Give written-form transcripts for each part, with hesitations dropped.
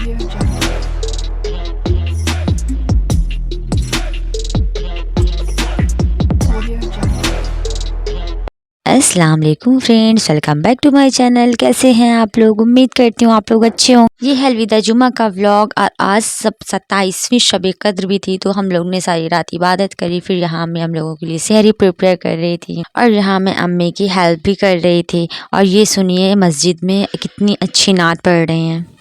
Audio Jungle. Audio Jungle. अस्सलाम वालेकुम friends, welcome back to my channel. कैसे हैं आप लोग? उम्मीद करती हूँ आप लोग अच्छे हों। ये है अलविदा जुमा का व्लॉग और आज सब 27वीं शब कद्र भी थी, तो हम लोग ने सारी रात इबादत करी। फिर यहाँ मैं हम लोगों के लिए सहरी प्रिपेयर कर रही थी और यहाँ मैं अम्मी की हेल्प भी कर रही थी। और ये सुनिए मस्जिद में कितनी अच्छी नात पढ़ रहे हैं।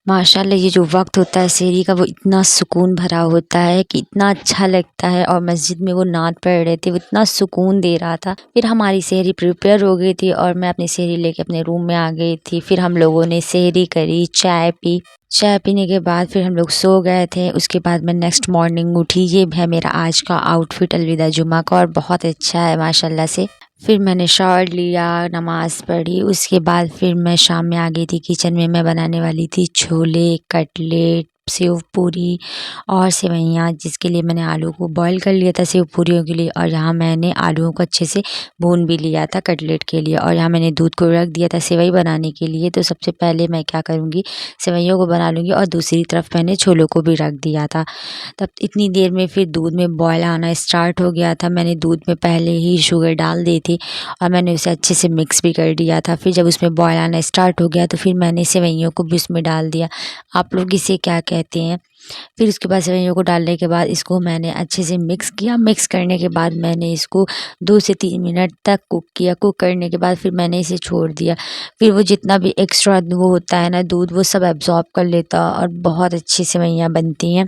माशाल्लाह ये जो वक्त होता है सहरी का, वो इतना सुकून भरा होता है कि इतना अच्छा लगता है। और मस्जिद में वो नात पढ़ रहे थे, वो इतना सुकून दे रहा था। फिर हमारी सहरी प्रिपेयर हो गई थी और मैं अपनी सहरी लेके अपने रूम में आ गई थी। फिर हम लोगों ने सहरी करी, चाय पी। चाय पीने के बाद फिर हम लोग सो गए थे। उसके बाद मैं नेक्स्ट मॉर्निंग उठी। ये है मेरा आज का आउटफिट अलविदा जुमा का और बहुत अच्छा है माशाल्लाह से। फिर मैंने शॉवर लिया, नमाज़ पढ़ी। उसके बाद फिर मैं शाम में आ गई थी किचन में। मैं बनाने वाली थी छोले, कटलेट, सेव पूरी और सेवइयाँ, जिसके लिए मैंने आलू को बॉईल कर लिया था सेव पूरियों के लिए। और यहाँ मैंने आलूओं को अच्छे से भून भी लिया था कटलेट के लिए। और यहाँ मैंने दूध को रख दिया था सेवई बनाने के लिए। तो सबसे पहले मैं क्या करूँगी, सेवइयों को बना लूँगी और दूसरी तरफ मैंने छोलों को भी रख दिया था। तब इतनी देर में फिर दूध में बॉयल आना स्टार्ट हो गया था। मैंने दूध में पहले ही शुगर डाल दी थी और मैंने उसे अच्छे से मिक्स भी कर दिया था। फिर जब उसमें बॉयल आना स्टार्ट हो गया तो फिर मैंने सेवइयों को भी उसमें डाल दिया। आप लोग इसे क्या कहते हैं? फिर उसके बाद सेवइयों को डालने के बाद इसको मैंने अच्छे से मिक्स किया। मिक्स करने के बाद मैंने इसको 2 से 3 मिनट तक कुक किया। कुक करने के बाद फिर मैंने इसे छोड़ दिया। फिर वो जितना भी एक्स्ट्रा वो होता है ना दूध, वो सब एब्ज़ॉर्ब कर लेता और बहुत अच्छी सेवइयाँ बनती हैं।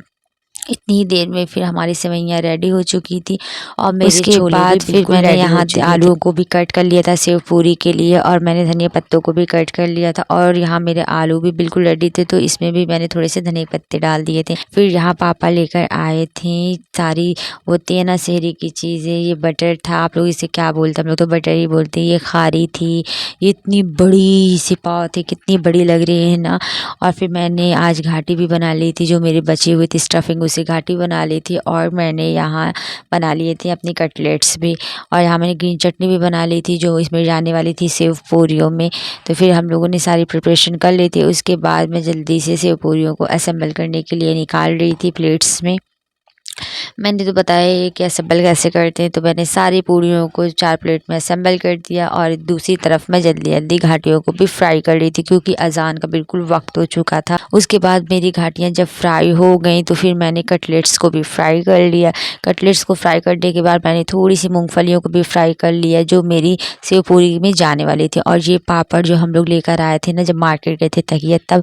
इतनी देर में फिर हमारी सेवइयाँ रेडी हो चुकी थी और मेरे उसके छोले भी बाद फिर बिल्कुल मैंने रेडी हो यहाँ चुके थे। आलूओं को भी कट कर लिया था सेव पूरी के लिए और मैंने धनिया पत्तों को भी कट कर लिया था। और यहाँ मेरे आलू भी बिल्कुल रेडी थे, तो इसमें भी मैंने थोड़े से धनिया पत्ते डाल दिए थे। फिर यहाँ पापा लेकर आए थे सारी होती है ना सहरी की चीज़ें। ये बटर था, आप लोग इसे क्या बोलते हैं? हम लोग तो बटर ही बोलते हैं। ये खारी थी, ये इतनी बड़ी सी पाव थी, कितनी बड़ी लग रही है ना। और फिर मैंने आज घाटी भी बना ली थी, जो मेरी बची हुई थी स्टफिंग, उसे घाटी बना ली थी। और मैंने यहाँ बना लिए थे अपनी कटलेट्स भी। और यहाँ मैंने ग्रीन चटनी भी बना ली थी, जो इसमें जाने वाली थी सेव पूरियों में। तो फिर हम लोगों ने सारी प्रिपरेशन कर ली थी। उसके बाद मैं जल्दी से सेव पूरियों को असेंबल करने के लिए निकाल रही थी प्लेट्स में। मैंने तो बताया है कि असेंबल कैसे करते हैं। तो मैंने सारी पूड़ियों को 4 प्लेट में असेंबल कर दिया और दूसरी तरफ मैं जल्दी जल्दी घाटियों को भी फ्राई कर रही थी, क्योंकि अजान का बिल्कुल वक्त हो चुका था। उसके बाद मेरी घाटियाँ जब फ्राई हो गई तो फिर मैंने कटलेट्स को भी फ्राई कर लिया। कटलेट्स को फ्राई करने के बाद मैंने थोड़ी सी मूंगफलियों को भी फ्राई कर लिया, जो मेरी सेव पूरी में जाने वाली थी। और ये पापड़ जो हम लोग लेकर आए थे ना जब मार्केट गए थे तकियत तब,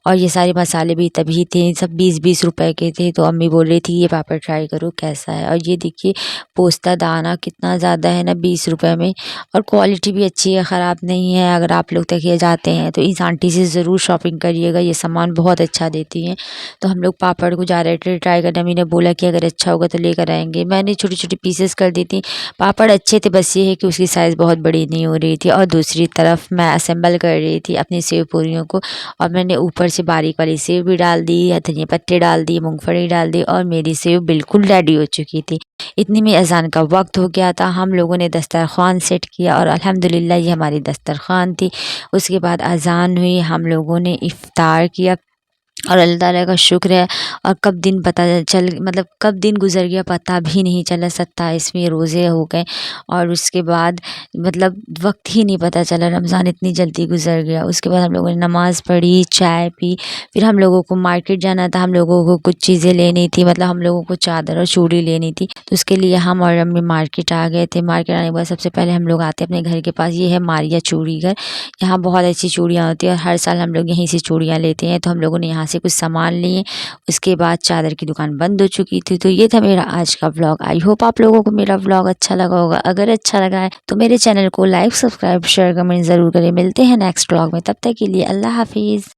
और ये सारे मसाले भी तभी थे, सब 20-20 रुपए के थे। तो अम्मी बोल रही थी ये पापड़ ट्राई करो कैसा है। और ये देखिए पोस्ता दाना कितना ज़्यादा है ना 20 रुपए में, और क्वालिटी भी अच्छी है, ख़राब नहीं है। अगर आप लोग तकिया जाते हैं तो इस आंटी से ज़रूर शॉपिंग करिएगा, ये सामान बहुत अच्छा देती हैं। तो हम लोग पापड़ को जा रहे थे ट्राई करने। अम्मी ने बोला कि अगर अच्छा होगा तो लेकर आएंगे। मैंने छोटी छोटी पीसेस कर दी थी। पापड़ अच्छे थे, बस ये है कि उसकी साइज़ बहुत बड़ी नहीं हो रही थी। और दूसरी तरफ मैं असेंबल कर रही थी अपनी सेव पूरियों को, और मैंने ऊपर से बारीक वाली सेव भी डाल दी, धनिया पत्ते डाल दिए, मूंगफली डाल दी और मेरी सेव बिल्कुल रेडी हो चुकी थी। इतनी में अज़ान का वक्त हो गया था। हम लोगों ने दस्तरख़्वान सेट किया और अल्हम्दुलिल्लाह ये हमारी दस्तरख़्वान थी। उसके बाद अज़ान हुई, हम लोगों ने इफ़्तार किया और अल्लाह ताला का शुक्र है। और कब दिन पता चल मतलब कब दिन गुज़र गया पता भी नहीं चला। 27वें रोज़े हो गए और उसके बाद मतलब वक्त ही नहीं पता चला, रमज़ान इतनी जल्दी गुज़र गया। उसके बाद हम लोगों ने नमाज़ पढ़ी, चाय पी। फिर हम लोगों को मार्केट जाना था, हम लोगों को कुछ चीज़ें लेनी थी, मतलब हम लोगों को चादर और चूड़ी लेनी थी। तो उसके लिए हम और अम्मी मार्केट आ गए थे। मार्केट आने के बाद सबसे पहले हम लोग आते हैं अपने घर के पास, ये है मारिया चूड़ी घर। यहाँ बहुत अच्छी चूड़ियाँ होती है और हर साल हम लोग यहीं से चूड़ियाँ लेते हैं। तो हम लोगों ने यहाँ से कुछ सामान लिए। उसके बाद चादर की दुकान बंद हो चुकी थी। तो ये था मेरा आज का व्लॉग। आई होप आप लोगों को मेरा व्लॉग अच्छा लगा होगा। अगर अच्छा लगा है तो मेरे चैनल को लाइक, सब्सक्राइब, शेयर, कमेंट ज़रूर करें। मिलते हैं नेक्स्ट व्लॉग में, तब तक के लिए अल्लाह हाफिज़।